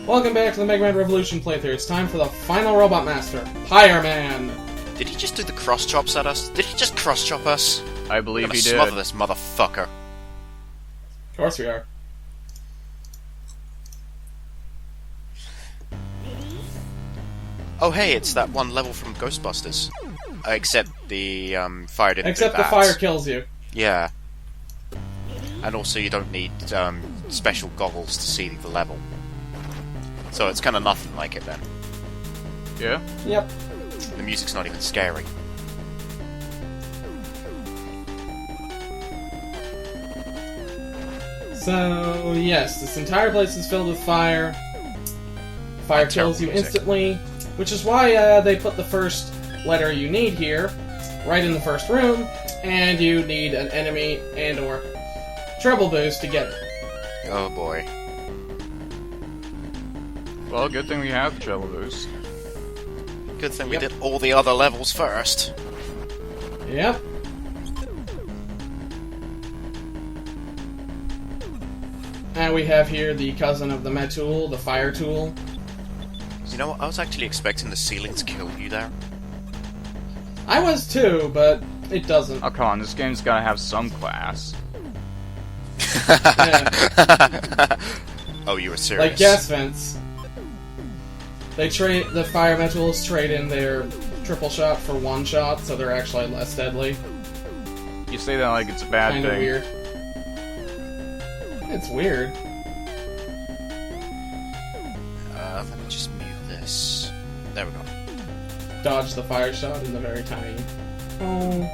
Welcome back to the Megaman Revolution playthrough. It's time for the final Robot Master, Pyre Man. Did he just do the cross chops at us? Did he just cross chop us? I believe he did. Smother this motherfucker. Of course we are. Oh hey, it's that one level from Ghostbusters. Except the fire didn't Except do that. the fire kills you. Yeah. And also you don't need special goggles to see the level. So it's kind of nothing like it then. Yeah? Yep. The music's not even scary. So, yes, this entire place is filled with fire. Fire kills you instantly, which is why they put the first letter you need here, right in the first room, and you need an enemy and or treble boost to get it. Oh boy. Well, good thing we have the treble boost. Good thing we did all the other levels first. Yep. And we have here the cousin of the Med Tool, the Fire Tool. You know what? I was actually expecting the ceiling to kill you there. I was too, but it doesn't. Oh, come on, this game's gotta have some class. Yeah. Oh, you were serious. Like gas vents. They trade the fire metals trade in their triple shot for one shot, so they're actually less deadly. You say that like it's a bad Kinda thing. weird. It's weird. Let me just mute this. There we go. Dodge the fire shot in the very tiny. Oh.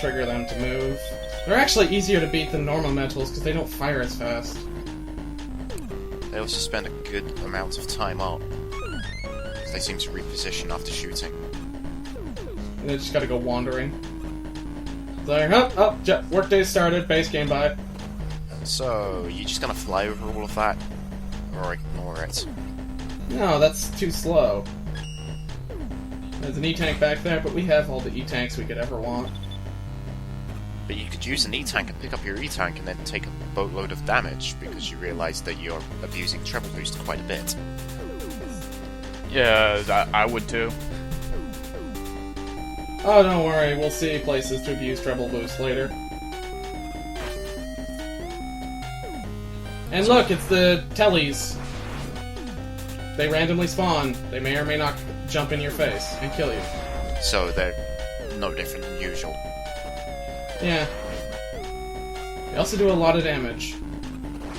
Trigger them to move. They're actually easier to beat than normal metals because they don't fire as fast. They also spend a good amount of time up. They seem to reposition after shooting. And they just gotta go wandering. It's like, workday started, base game by. So, you just gonna fly over all of that? Or ignore it? No, that's too slow. There's an E-tank back there, but we have all the E-tanks we could ever want. But you could use an E-tank and pick up your E-tank and then take a boatload of damage because you realise that you're abusing treble boost quite a bit. Yeah, I would too. Oh, don't worry, we'll see places to abuse treble boost later. And look, it's the tellies. They randomly spawn. They may or may not jump in your face and kill you. So they're no different than usual. Yeah. They also do a lot of damage.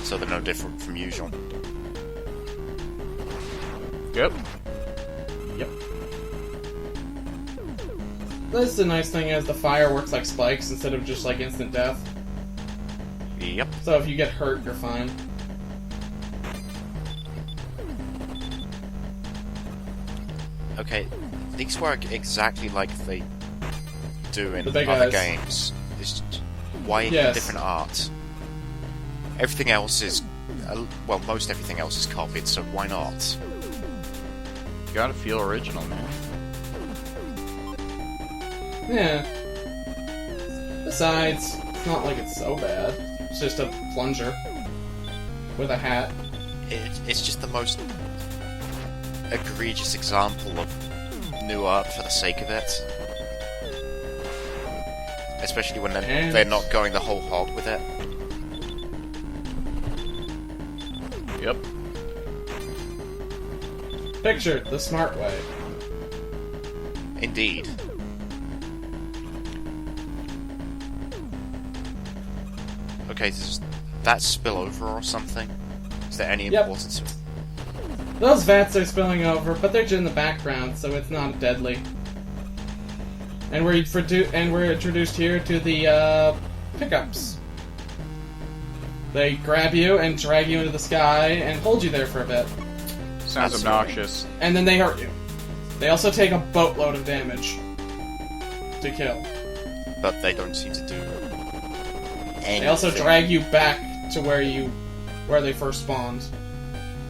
So they're no different from usual. Yep. Yep. This is the nice thing is the fire works like spikes instead of just like instant death. Yep. So if you get hurt, you're fine. Okay, these work exactly like they do in The big other eyes. games. It's white Yes. different art. Everything else is... well, most everything else is copied, so why not? You gotta feel original, man. Yeah. Besides, it's not like it's so bad. It's just a plunger. With a hat. It's just the most egregious example of new art for the sake of it. Especially when they're not going the whole hog with it. Yep. Picture the smart way. Indeed. Okay, does that spill over or something? Is there any importance to it? Those vats are spilling over, but they're just in the background, so it's not deadly. And we're introduced here to the pickups. They grab you and drag you into the sky and hold you there for a bit. Sounds That's obnoxious. And then they hurt you. They also take a boatload of damage to kill. But they don't seem to do anything. They also drag you back to where they first spawned.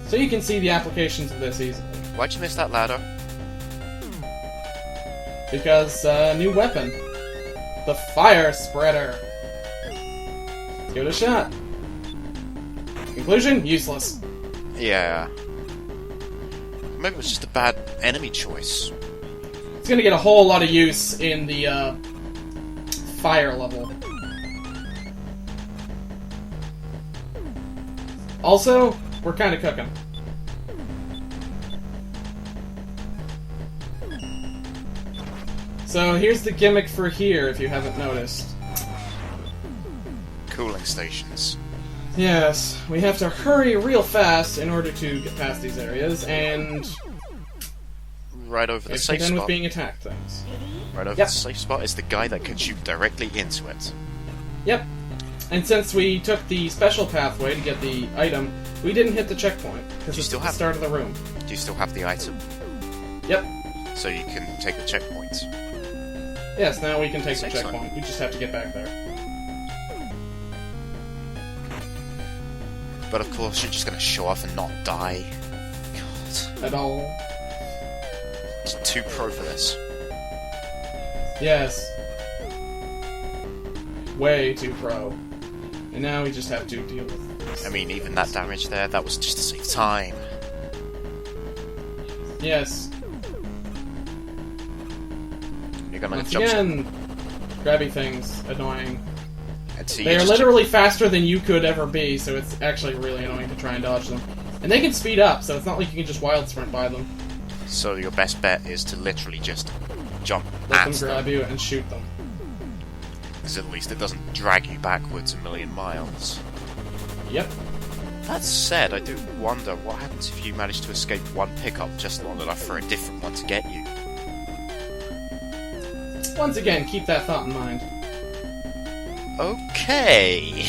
So you can see the applications of this easily. Why'd you miss that ladder? Because, new weapon. The Fire Spreader. Give it a shot. Conclusion? Useless. Yeah. Maybe it was just a bad enemy choice. It's gonna get a whole lot of use in the, fire level. Also, we're kinda cooking. So here's the gimmick for here, if you haven't noticed. Cooling stations. Yes, we have to hurry real fast in order to get past these areas, and Right over the it's safe then with spot. being attacked things. Right over Yep. the safe spot is the guy that can shoot directly into it. Yep. And since we took the special pathway to get the item, we didn't hit the checkpoint, because You it's still at the have- start of the room. Do you still have the item? Yep. So you can take the checkpoint. Yes, now we can take the Excellent. checkpoint. We just have to get back there. But of course, you're just gonna show off and not die. God. At all. Just too pro for this. Yes. Way too pro. And now we just have to deal with this. I mean, even that damage there, that was just to save time. Yes. You're gonna Once jump again, grabby things. Annoying. and see. They are literally faster than you could ever be, so it's actually really annoying to try and dodge them. And they can speed up, so it's not like you can just wild sprint by them. So your best bet is to literally just jump Let at them them, grab you and shoot them. because at least it doesn't drag you backwards a million miles. Yep. That said, I do wonder what happens if you manage to escape one pickup just long enough for a different one to get you. Once again, keep that thought in mind. Okay.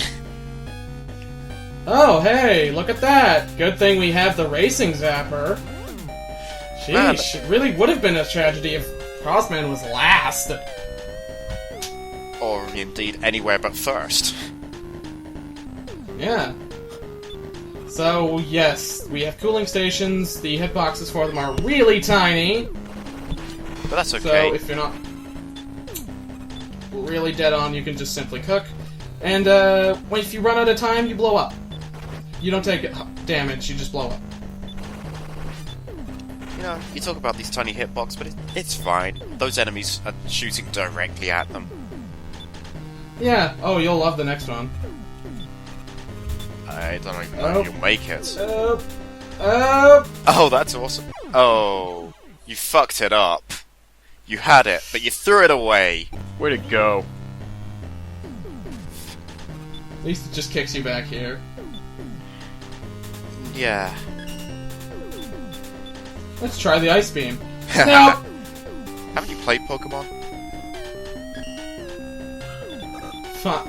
Oh, hey, look at that! Good thing we have the racing zapper. Man. Sheesh, it really would have been a tragedy if Crossman was last. Or indeed anywhere but first. Yeah. So, yes, we have cooling stations. The hitboxes for them are really tiny. But that's okay. So, if you're not really dead on, you can just simply cook. And, if you run out of time, you blow up. You don't take damage, you just blow up. You know, you talk about these tiny hitbox, but it's fine. Those enemies are shooting directly at them. Yeah, oh, you'll love the next one. I don't even know if you'll make it. Oh, that's awesome. Oh, you fucked it up. You had it, but you threw it away. Way to go. At least it just kicks you back here. Yeah. Let's try the ice beam. No! Haven't you played Pokemon?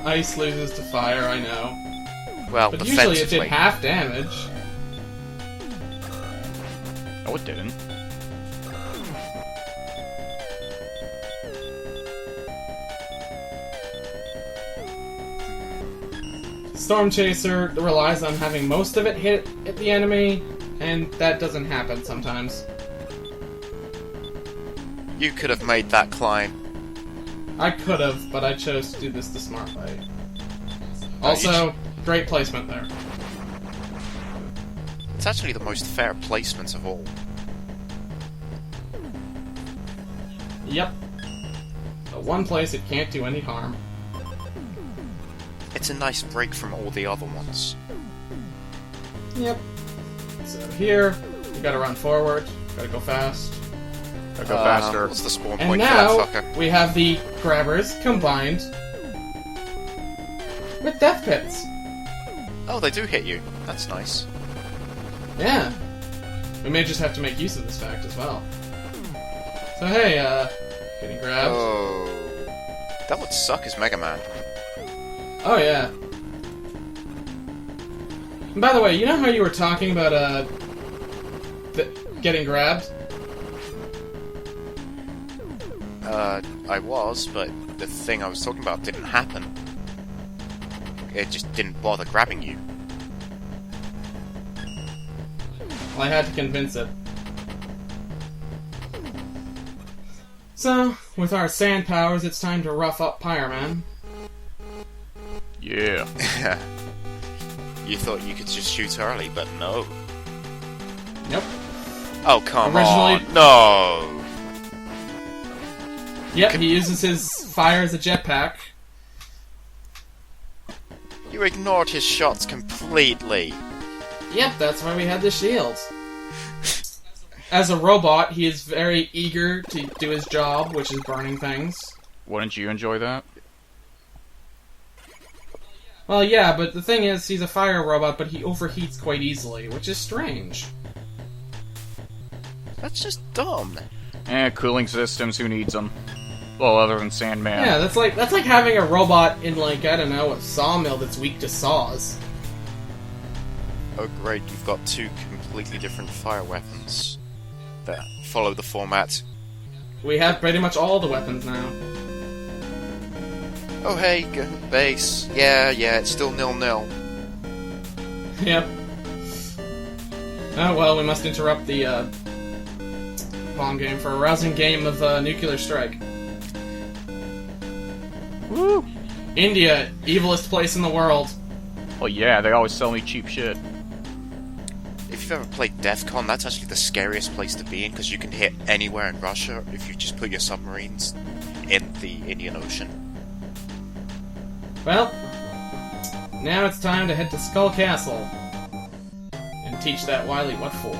Ice loses to fire, I know. Well, But usually it defensively. did half damage. No, it didn't. Storm Chaser relies on having most of it hit at the enemy, and that doesn't happen sometimes. You could have made that climb. I could have, but I chose to do this the smart way. No, Also, great placement there. It's actually the most fair placement of all. Yep. The one place it can't do any harm. It's a nice break from all the other ones. Yep. So here, we gotta run forward, gotta go fast. I go faster. What's the spawn And point now, for that fucker? we have the grabbers combined with death pits. Oh, they do hit you. That's nice. Yeah. We may just have to make use of this fact as well. So hey, getting grabbed. Oh. That would suck as Megaman. Oh yeah. And by the way, you know how you were talking about, getting grabbed? I was, but the thing I was talking about didn't happen. It just didn't bother grabbing you. Well, I had to convince it. So, with our sand powers, it's time to rough up Pyroman. Yeah. You thought you could just shoot early, but no. Nope. Oh, come Originally- on. No! Yep, he uses his fire as a jetpack. You ignored his shots completely. Yep, that's why we had the shield. As a robot, he is very eager to do his job, which is burning things. Wouldn't you enjoy that? Well, yeah, but the thing is, he's a fire robot, but he overheats quite easily, which is strange. That's just dumb. Cooling systems, who needs them? Well, other than Sandman. Yeah, that's like having a robot in, like, I don't know, a sawmill that's weak to saws. Oh great, you've got two completely different fire weapons that follow the format. We have pretty much all the weapons now. Oh hey, base. Yeah, it's still 0-0. Yep. Oh well, we must interrupt the bomb game for a rousing game of nuclear strike. Woo! India, evilest place in the world. Well, yeah, they always sell me cheap shit. If you've ever played DEF CON, that's actually the scariest place to be in, because you can hit anywhere in Russia if you just put your submarines in the Indian Ocean. Well, now it's time to head to Skull Castle and teach that Wily what for.